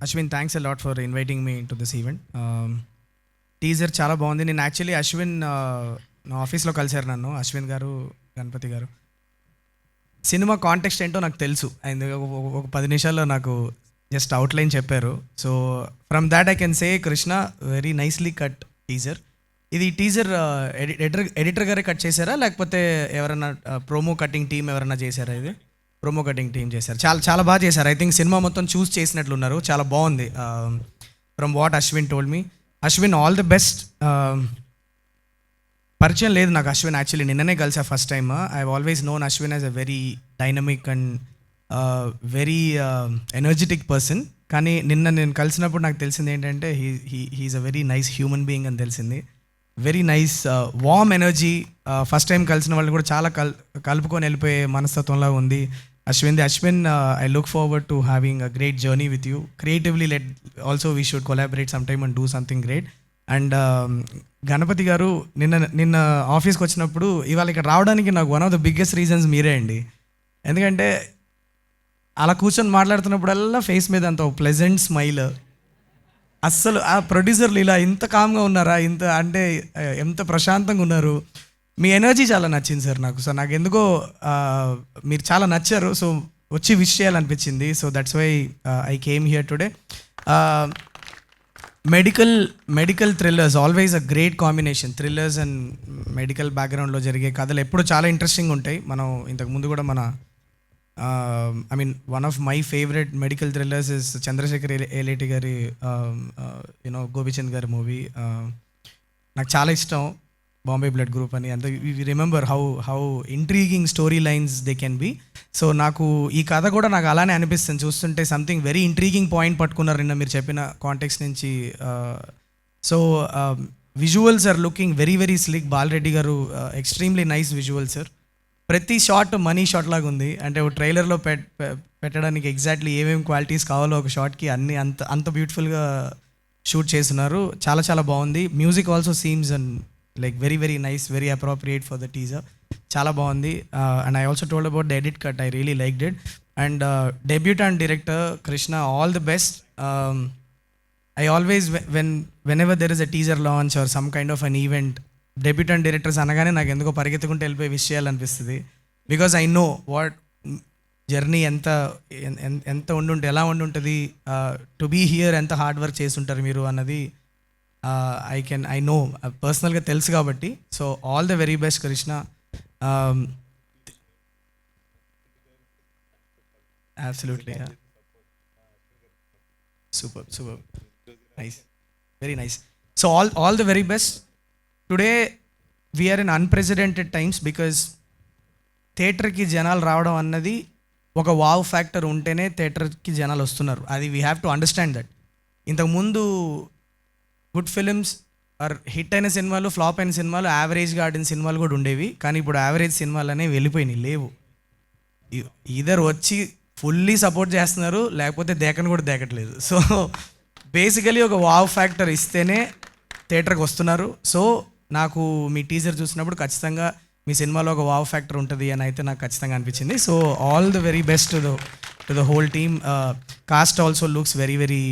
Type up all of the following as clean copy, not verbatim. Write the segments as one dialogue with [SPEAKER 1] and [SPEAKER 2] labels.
[SPEAKER 1] Ashwin, thanks a lot for inviting me to this event. Teaser చాలా బాగుంది. నేను actually Ashwin నా ఆఫీస్లో కలిశారు నన్ను, అశ్విన్ గారు, గణపతి గారు. సినిమా కాంటెక్స్ట్ ఏంటో నాకు తెలుసు, అండ్ ఒక 10 నిమిషాల్లో నాకు జస్ట్ అవుట్లైన్ చెప్పారు. So from that I can say Krishna very nicely cut teaser. ఇది టీజర్ ఎడిటర్ గారే కట్ చేశారా, లేకపోతే ఎవరైనా ప్రోమో కటింగ్ టీం ఎవరైనా చేశారా? ఇది ప్రోమో కటింగ్ టీం చేశారు. చాలా చాలా బాగా చేశారు. ఐ థింక్ సినిమా మొత్తం చూస్ చేసినట్లున్నారు. చాలా బాగుంది. From what Ashwin told me. Ashwin, all the best. పరిచయం లేదు నాకు అశ్విన్, యాక్చువల్లీ నిన్ననే కలిసా first time. I always known Ashwin as a very dynamic and very energetic person. కానీ నిన్న నేను కలిసినప్పుడు నాకు తెలిసింది ఏంటంటే he's a very nice human being అని తెలిసింది. Very nice warm energy. First time కలిసిన వాళ్ళు కూడా చాలా కలుపుకొని వెళ్ళిపోయే మనస్తత్వంలా ఉంది Ashwin. I look forward to having a great journey with you. Creatively let also we should collaborate some time and do something great. And Ganapati garu, నిన్న ఆఫీస్కి వచ్చినప్పుడు ఇవాళ ఇక్కడ రావడానికి నాకు one of the biggest reasons మీరే అండి. ఎందుకంటే అలా కూర్చొని మాట్లాడుతున్నప్పుడల్లా ఫేస్ మీద అంత ప్లెజెంట్ స్మైల్. అస్సలు ఆ ప్రొడ్యూసర్లు ఇలా ఇంత కామ్గా ఉన్నారా, ఇంత అంటే ఎంత ప్రశాంతంగా ఉన్నారు. మీ ఎనర్జీ చాలా నచ్చింది సార్ నాకు. సో నాకు ఎందుకో మీరు చాలా నచ్చారు. సో వచ్చి విష్ చేయాలనిపించింది. So that's why I came here today. Medical thrillers always a great combination. Thrillers and medical బ్యాక్గ్రౌండ్లో జరిగే కథలు ఎప్పుడు చాలా ఇంట్రెస్టింగ్ ఉంటాయి. మనం ఇంతకుముందు కూడా I mean one of my favourite medical thrillers is Chandrasekhar Yeleti garu Gopichand గారి మూవీ. నాకు చాలా ఇష్టం బాంబే బ్లడ్ గ్రూప్ అని. అంత we remember how intriguing story lines they can be. So నాకు ఈ కథ కూడా నాకు అలానే అనిపిస్తుంది చూస్తుంటే. సంథింగ్ వెరీ ఇంట్రీగింగ్ పాయింట్ పట్టుకున్నారు నిన్న మీరు చెప్పిన కాంటెక్స్ట్ నుంచి. So visuals are looking very very slick. Balareddy garu extremely nice visuals sir. ప్రతి షాట్ మనీ షాట్ లాగా ఉంది. అంటే ఒక ట్రైలర్లో పెట్టడానికి ఎగ్జాక్ట్లీ ఏమేమి క్వాలిటీస్ కావాలో ఒక షాట్కి అన్ని అంత బ్యూటిఫుల్గా షూట్ చేస్తున్నారు. చాలా చాలా బాగుంది. Music also seems and like very very nice, very appropriate for the teaser. చాలా బాగుంది. And I also told about the edit cut. I really liked it. And debutant director Krishna, all the best. I always whenever there is a teaser launch or some kind of an event, debutant directors అనగానే నాకు ఎందుకో పరిగెత్తుకుంటూ వెళ్ళిపోయి wish చేయాలనిపిస్తుంది. Because I know what journey ఎంత ఉండుంటే ఎలా ఉండుంటుంది, టు బీ హియర్ ఎంత హార్డ్ వర్క్ చేస్తుంటారు మీరు అన్నది ఐ నో పర్సనల్గా తెలుసు కాబట్టి. So all the very best Krishna. Absolutely super nice, very nice. So all the very best. Today we're in unprecedented times because థియేటర్కి జనాలు రావడం అన్నది ఒక వావ్ ఫ్యాక్టర్ ఉంటేనే థియేటర్కి జనాలు వస్తున్నారు. అది we have to understand that. ఇంతకుముందు గుడ్ ఫిలిమ్స్ ఆర్ హిట్ అయిన సినిమాలు, ఫ్లాప్ అయిన సినిమాలు, యావరేజ్గా ఆడిన సినిమాలు కూడా ఉండేవి. కానీ ఇప్పుడు యావరేజ్ సినిమాలు అనేవి వెళ్ళిపోయినాయి, లేవు. ఈధర్ వచ్చి ఫుల్లీ సపోర్ట్ చేస్తున్నారు, లేకపోతే దేకను కూడా దేకట్లేదు. సో బేసికలీ ఒక వావ్ ఫ్యాక్టర్ ఇస్తేనే థియేటర్కి వస్తున్నారు. సో నాకు మీ టీజర్ చూసినప్పుడు ఖచ్చితంగా మీ సినిమాలో ఒక వావ్ ఫ్యాక్టర్ ఉంటుంది అని అయితే నాకు ఖచ్చితంగా అనిపించింది. So all the very best to the whole team. Cast also looks very very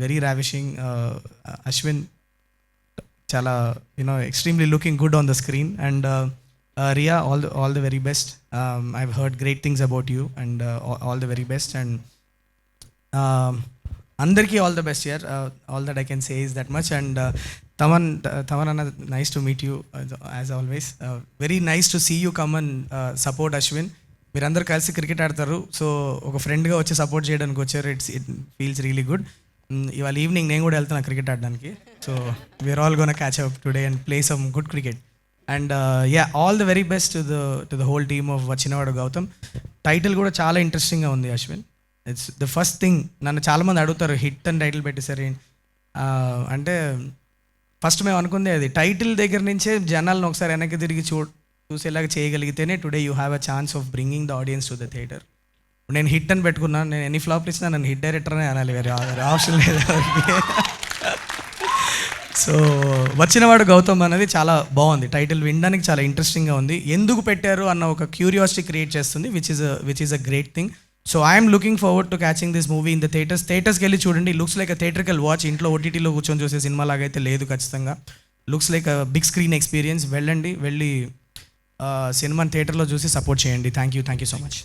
[SPEAKER 1] very ravishing. Ashwin చాలా extremely looking good on the screen. And Riya, all the very best. I heard great things about you and all the very best. And అందరికీ all the best year. All that I can say is that much. And Thaman అన్న, nice to meet you as always. Very nice to see you come and support Ashwin. మీరందరూ కలిసి cricket ఆడతారు. So ఒక ఫ్రెండ్గా వచ్చి support చేయడానికి వచ్చారు. It feels really good. ఇవాళ ఈవినింగ్ నేను కూడా వెళ్తున్నా క్రికెట్ ఆడడానికి. So we're all gonna catch up today and play some good cricket. And all the very best to the whole team of వచ్చినవాడు గౌతమ్. టైటిల్ కూడా చాలా ఇంట్రెస్టింగ్గా ఉంది Ashwin. It's the first thing. నన్ను చాలామంది అడుగుతారు హిట్ అని టైటిల్ పెట్టేసరి అంటే ఫస్ట్ మేము అనుకుందే అది. టైటిల్ దగ్గర నుంచే జనాలను ఒకసారి వెనక్కి తిరిగి చూసేలాగా చేయగలిగితేనే today you have a chance of bringing the audience to the theatre. నేను హిట్ అని పెట్టుకున్నాను, నేను ఎన్ని ఫ్లాప్లు ఇచ్చినా నన్ను హిట్ డైరెక్టర్ అనే అనాలి, వేరే ఆప్షన్ లేదు. సో వచ్చినవాడు గౌతమ్ అనేది చాలా బాగుంది. టైటిల్ వినడానికి చాలా ఇంట్రెస్టింగ్గా ఉంది. ఎందుకు పెట్టారు అన్న ఒక క్యూరియాసిటీ క్రియేట్ చేస్తుంది, which is a great thing. So I'm looking forward to catching this movie in the థియేటర్స్కి వెళ్ళి చూడండి. Looks like a theatrical watch. ఇంట్లో ఓటీటీలో కూర్చొని చూసే సినిమా లాగైతే లేదు ఖచ్చితంగా. Looks like a big screen experience. వెళ్ళి సినిమాని థియేటర్లో చూసి సపోర్ట్ చేయండి. Thank you so much.